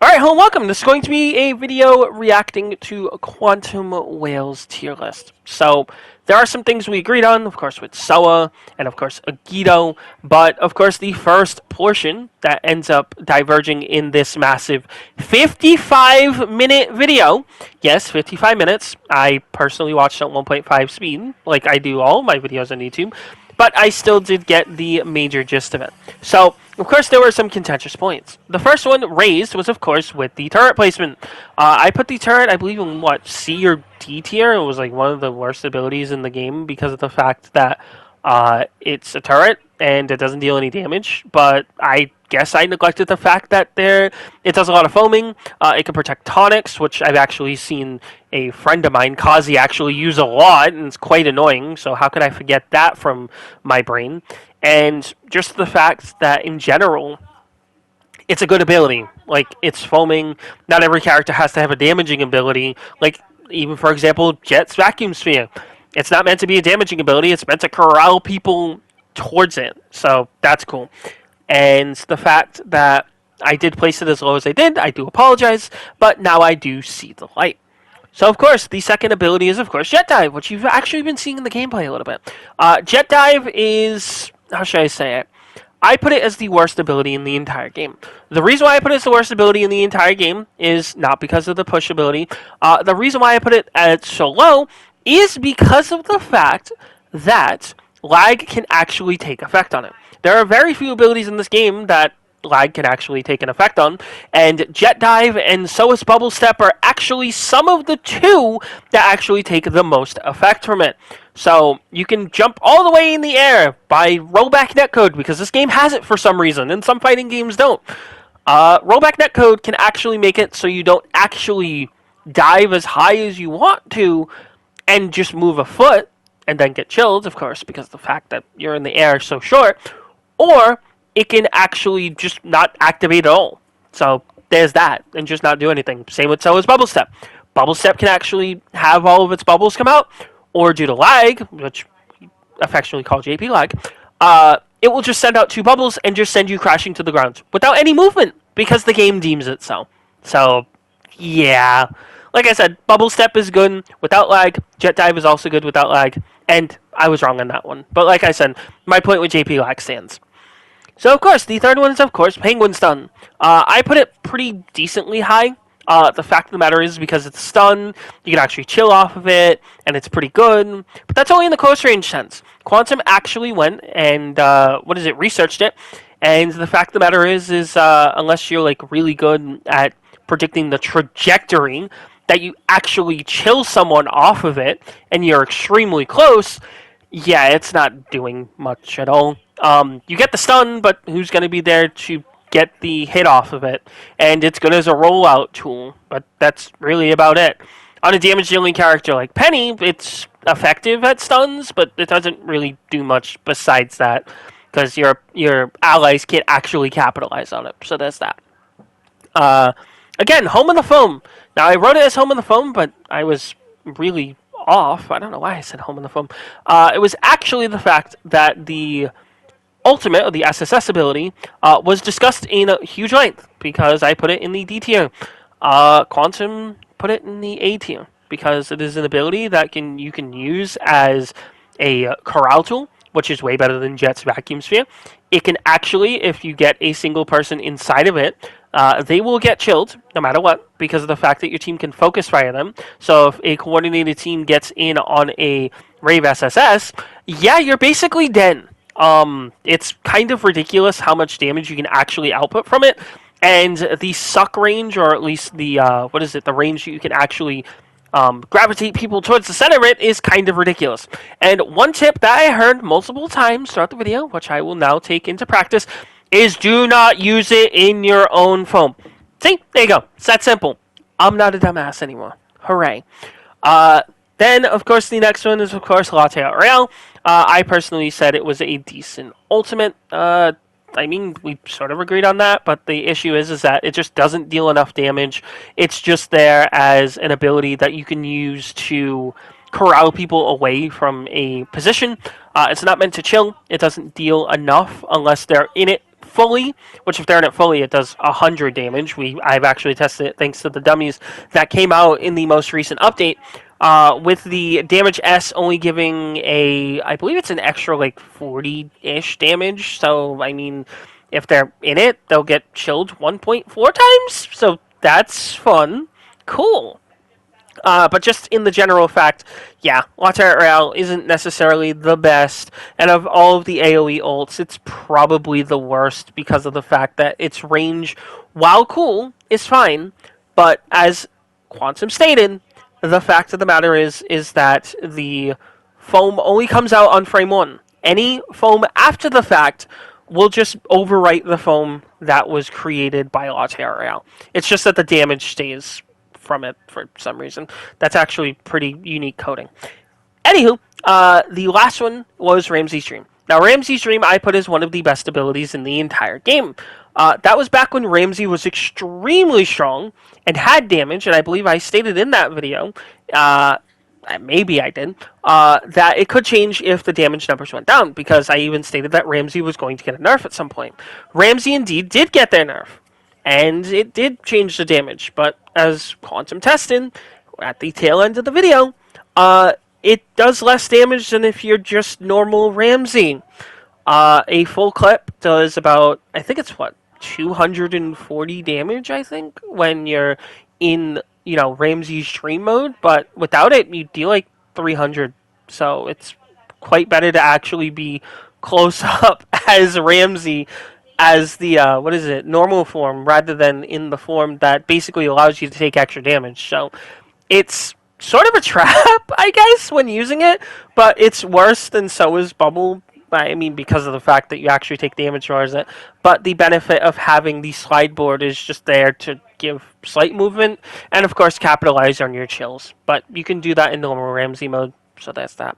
Alright, hello, welcome. This is going to be a video reacting to a Quantum Whales tier list. So, there are some things we agreed on, of course, with Soa, and of course, Agito, but of course, the first portion that ends up diverging in this massive 55-minute video. Yes, 55 minutes. I personally watched at 1.5 speed, like I do all my videos on YouTube, but I still did get the major gist of it. So, of course, there were some contentious points. The first one raised was, of course, with the turret placement. I put the turret, I believe, in what, C or D tier? It was like one of the worst abilities in the game because of the fact that it's a turret and it doesn't deal any damage. But I guess I neglected the fact that it does a lot of foaming. It can protect tonics, which I've actually seen a friend of mine, Kazi, actually use a lot, and it's quite annoying. So how could I forget that from my brain? And just the fact that in general, it's a good ability. Like, it's foaming. Not every character has to have a damaging ability. Like, even for example, Jet's Vacuum Sphere. It's not meant to be a damaging ability. It's meant to corral people towards it. So that's cool. And the fact that I did place it as low as I did, I do apologize. But now I do see the light. So, of course, the second ability is, of course, Jet Dive, which you've actually been seeing in the gameplay a little bit. Jet Dive is, how should I say it? I put it as the worst ability in the entire game. The reason why I put it as the worst ability in the entire game is not because of the push ability. The reason why I put it at so low is because of the fact that lag can actually take effect on it. There are very few abilities in this game that lag can actually take an effect on, and Jet Dive and Soa's Bubble Step are actually some of the two that actually take the most effect from it. So you can jump all the way in the air by rollback netcode, because this game has it for some reason, and some fighting games don't. Rollback netcode can actually make it so you don't actually dive as high as you want to, and just move a foot, and then get chilled, of course, because the fact that you're in the air so short, or it can actually just not activate at all. So there's that, and just not do anything. Same with Soa's Bubble Step. Bubble Step can actually have all of its bubbles come out, or due to lag, which we affectionately call JP lag, it will just send out two bubbles and just send you crashing to the ground without any movement, because the game deems it so. So, yeah. Like I said, Bubble Step is good without lag. Jet Dive is also good without lag. And I was wrong on that one. But like I said, my point with JP lag stands. So, of course, the third one is, of course, Penguin Stun. I put it pretty decently high. The fact of the matter is, because it's stun, you can actually chill off of it, and it's pretty good. But that's only in the close range sense. Quantum actually went and, researched it. And the fact of the matter is unless you're, like, really good at predicting the trajectory, that you actually chill someone off of it, and you're extremely close, yeah, it's not doing much at all. You get the stun, but who's going to be there to get the hit off of it? And it's good as a rollout tool, but that's really about it. On a damage-dealing character like Penny, it's effective at stuns, but it doesn't really do much besides that, because your allies can't actually capitalize on it. So there's that. Again, Home of the Foam. Now, I wrote it as Home of the Foam, but I was really off. I don't know why I said Home of the Foam. It was actually the fact that the ultimate, or the SSS ability, was discussed in a huge length, because I put it in the D tier. Quantum put it in the A tier, because it is an ability that you can use as a corral tool, which is way better than Jet's Vacuum Sphere. It can actually, if you get a single person inside of it, they will get chilled no matter what, because of the fact that your team can focus fire them. So if a coordinated team gets in on a Rave SSS, yeah, you're basically dead. It's kind of ridiculous how much damage you can actually output from it, and the suck range, or at least the the range you can actually gravitate people towards the center of it, is kind of ridiculous. And one tip that I heard multiple times throughout the video, which I will now take into practice, is do not use it in your own foam. See? There you go. It's that simple. I'm not a dumbass anymore. Hooray. Then, of course, the next one is, of course, Latte Royale. I personally said it was a decent ultimate. I mean, we sort of agreed on that, but the issue is that it just doesn't deal enough damage. It's just there as an ability that you can use to corral people away from a position. It's not meant to chill. It doesn't deal enough unless they're in it fully, which if they're in it fully, it does 100 damage. I've actually tested it thanks to the dummies that came out in the most recent update. With the damage S only giving I believe it's an extra like 40-ish damage. So, I mean, if they're in it, they'll get chilled 1.4 times. So that's fun. Cool. But just in the general fact, yeah, Latte Royale isn't necessarily the best, and of all of the AoE ults, it's probably the worst because of the fact that its range, while cool, is fine, but as Quantum stated, the fact of the matter is that the foam only comes out on frame 1. Any foam after the fact will just overwrite the foam that was created by Latte Royale. It's just that the damage stays from it for some reason. That's actually pretty unique coding. Anywho, the last one was Ramsey's Dream. Now, Ramsey's Dream I put as one of the best abilities in the entire game. That was back when Ramsey was extremely strong and had damage, and I believe I stated in that video, maybe I did, that it could change if the damage numbers went down, because I even stated that Ramsey was going to get a nerf at some point. Ramsey indeed did get their nerf, and it did change the damage, but as Quantum tested at the tail end of the video, it does less damage than if you're just normal Ramsey. A full clip does about, I think it's 240 damage, I think, when you're in, Ramsey's Dream mode, but without it, you deal like 300, so it's quite better to actually be close up as Ramsey as the normal form, rather than in the form that basically allows you to take extra damage. So it's sort of a trap, I guess, when using it, but it's worse than so is Bubble. I mean, because of the fact that you actually take damage towards it. But the benefit of having the slide board is just there to give slight movement, and of course capitalize on your chills. But you can do that in normal Ramsey mode, so that's that.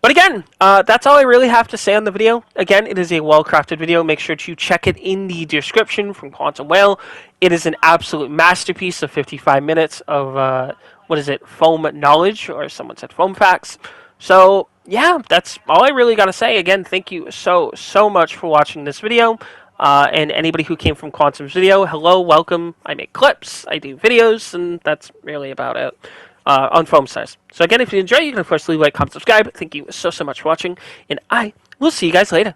But again, that's all I really have to say on the video. Again, it is a well-crafted video. Make sure to check it in the description from Quantum Whale. It is an absolute masterpiece of 55 minutes of, foam knowledge, or someone said foam facts. So, yeah, that's all I really got to say. Again, thank you so much for watching this video. And anybody who came from Quantum's video, hello, welcome. I make clips, I do videos, and that's really about it. On FOAMSTARS. So again, if you enjoy, you can of course leave a like, comment, subscribe. Thank you so much for watching, and I will see you guys later.